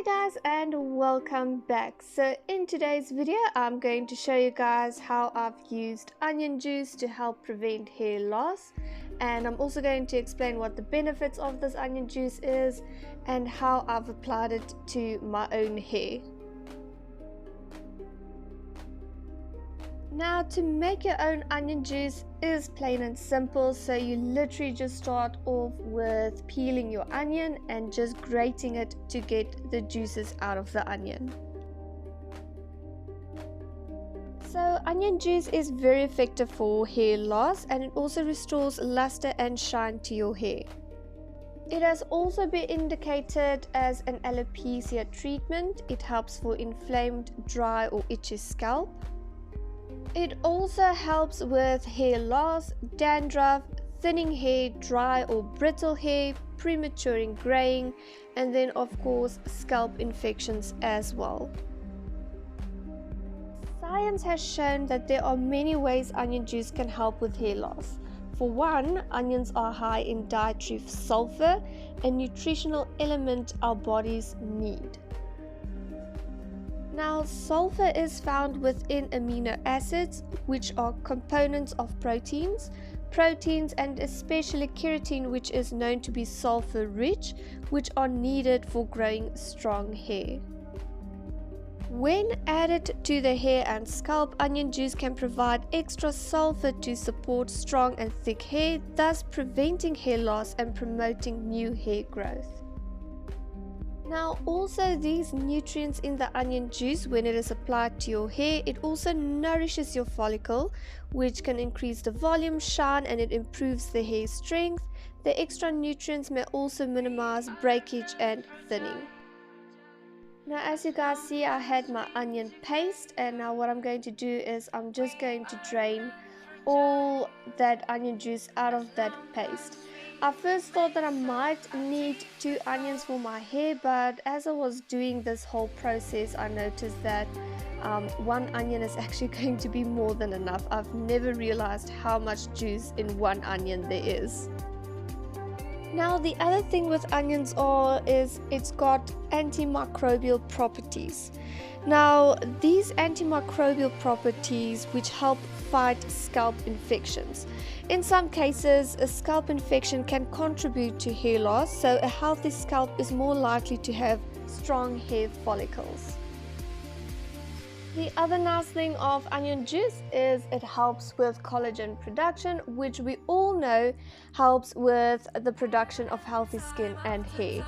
Hi guys and welcome back. So in today's video I'm going to show you guys how I've used onion juice to help prevent hair loss, and I'm also going to explain what the benefits of this onion juice is and how I've applied it to my own hair. Now, to make your own onion juice is plain and simple. So you literally just start off with peeling your onion and just grating it to get the juices out of the onion. So onion juice is very effective for hair loss, and it also restores luster and shine to your hair. It has also been indicated as an alopecia treatment. It helps for inflamed, dry or itchy scalp. It also helps with hair loss, dandruff, thinning hair, dry or brittle hair, premature graying, and then of course scalp infections as well. Science has shown that there are many ways onion juice can help with hair loss. For one, onions are high in dietary sulfur, a nutritional element our bodies need. Now, sulfur is found within amino acids, which are components of proteins, and especially keratin, which is known to be sulfur rich, which are needed for growing strong hair. When added to the hair and scalp, onion juice can provide extra sulfur to support strong and thick hair, thus preventing hair loss and promoting new hair growth. Now, also these nutrients in the onion juice, when it is applied to your hair, it also nourishes your follicle, which can increase the volume, shine, and it improves the hair strength. The extra nutrients may also minimize breakage and thinning. Now, as you guys see, I had my onion paste, and now what I'm going to do is I'm just going to drain all that onion juice out of that paste. I first thought that I might need 2 onions for my hair, but as I was doing this whole process, I noticed that 1 onion is actually going to be more than enough. I've never realized how much juice in 1 onion there is. Now, the other thing with onions is it's got antimicrobial properties. Now, these antimicrobial properties which help fight scalp infections. In some cases, a scalp infection can contribute to hair loss, so a healthy scalp is more likely to have strong hair follicles. The other nice thing of onion juice is it helps with collagen production, which we all know helps with the production of healthy skin and hair.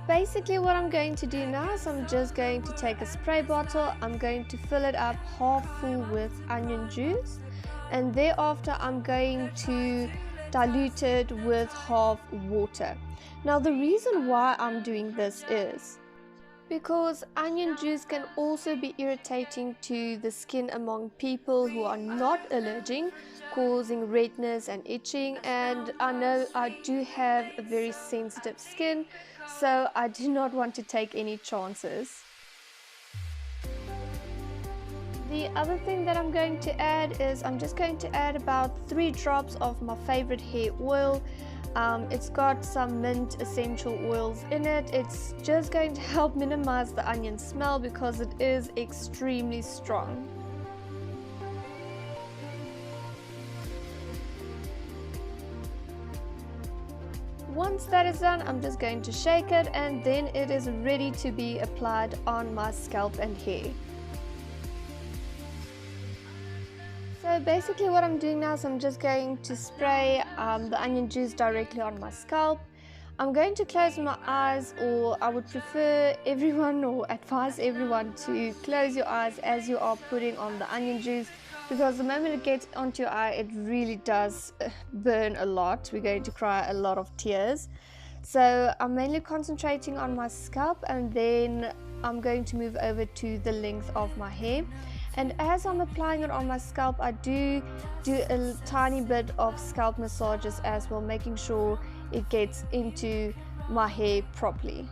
Basically, what I'm going to do now is I'm just going to take a spray bottle. I'm going to fill it up half full with onion juice, and thereafter I'm going to dilute it with half water. Now, the reason why I'm doing this is because onion juice can also be irritating to the skin among people who are not allergic, causing redness and itching, and I know I do have a very sensitive skin, so I do not want to take any chances. The other thing that I'm going to add is I'm just going to add about 3 drops of my favorite hair oil. It's got some mint essential oils in it. It's just going to help minimize the onion smell because it is extremely strong. Once that is done, I'm just going to shake it, and then it is ready to be applied on my scalp and hair. So basically what I'm doing now is I'm just going to spray the onion juice directly on my scalp. I'm going to close my eyes, or I would prefer everyone or advise everyone to close your eyes as you are putting on the onion juice, because the moment it gets onto your eye it really does burn a lot. We're going to cry a lot of tears. So I'm mainly concentrating on my scalp, and then I'm going to move over to the length of my hair. And as I'm applying it on my scalp, I do a tiny bit of scalp massages as well, making sure it gets into my hair properly.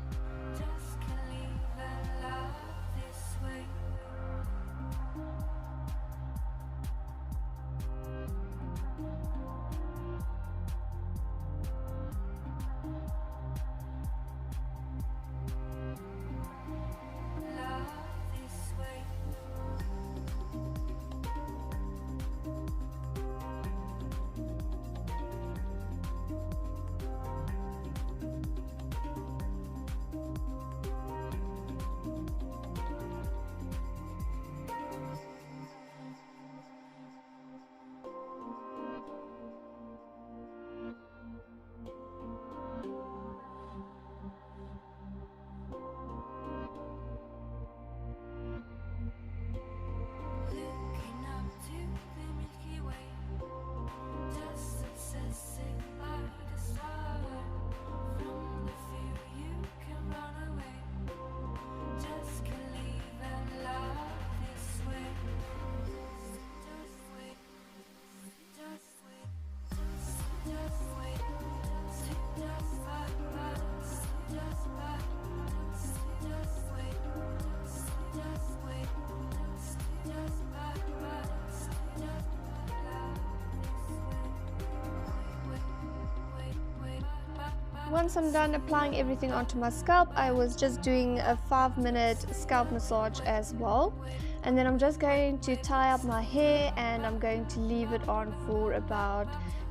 Once I'm done applying everything onto my scalp, I was just doing a 5-minute scalp massage as well. And then I'm just going to tie up my hair and I'm going to leave it on for about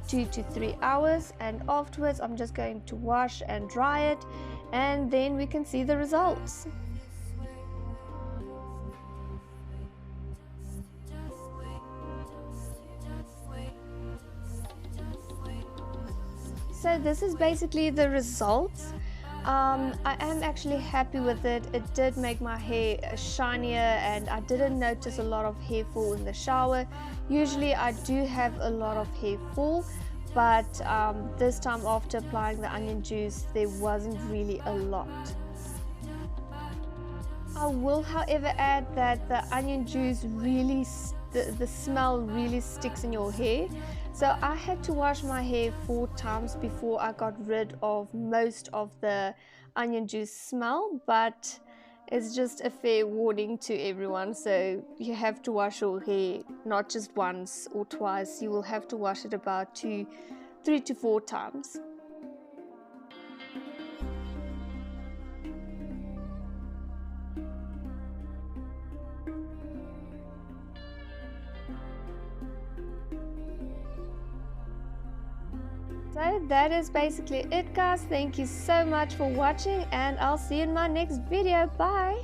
2 to 3 hours, and afterwards I'm just going to wash and dry it, and then we can see the results. So this is basically the results. I am actually happy with it. It did make my hair shinier and I didn't notice a lot of hair fall in the shower. Usually I do have a lot of hair fall, but this time after applying the onion juice there wasn't really a lot. I will however add that the onion juice really, the smell really sticks in your hair. So I had to wash my hair 4 times before I got rid of most of the onion juice smell, but it's just a fair warning to everyone. So you have to wash your hair not just once or twice, you will have to wash it about 3 to 4 times. So that is basically it, guys. Thank you so much for watching and I'll see you in my next video. Bye.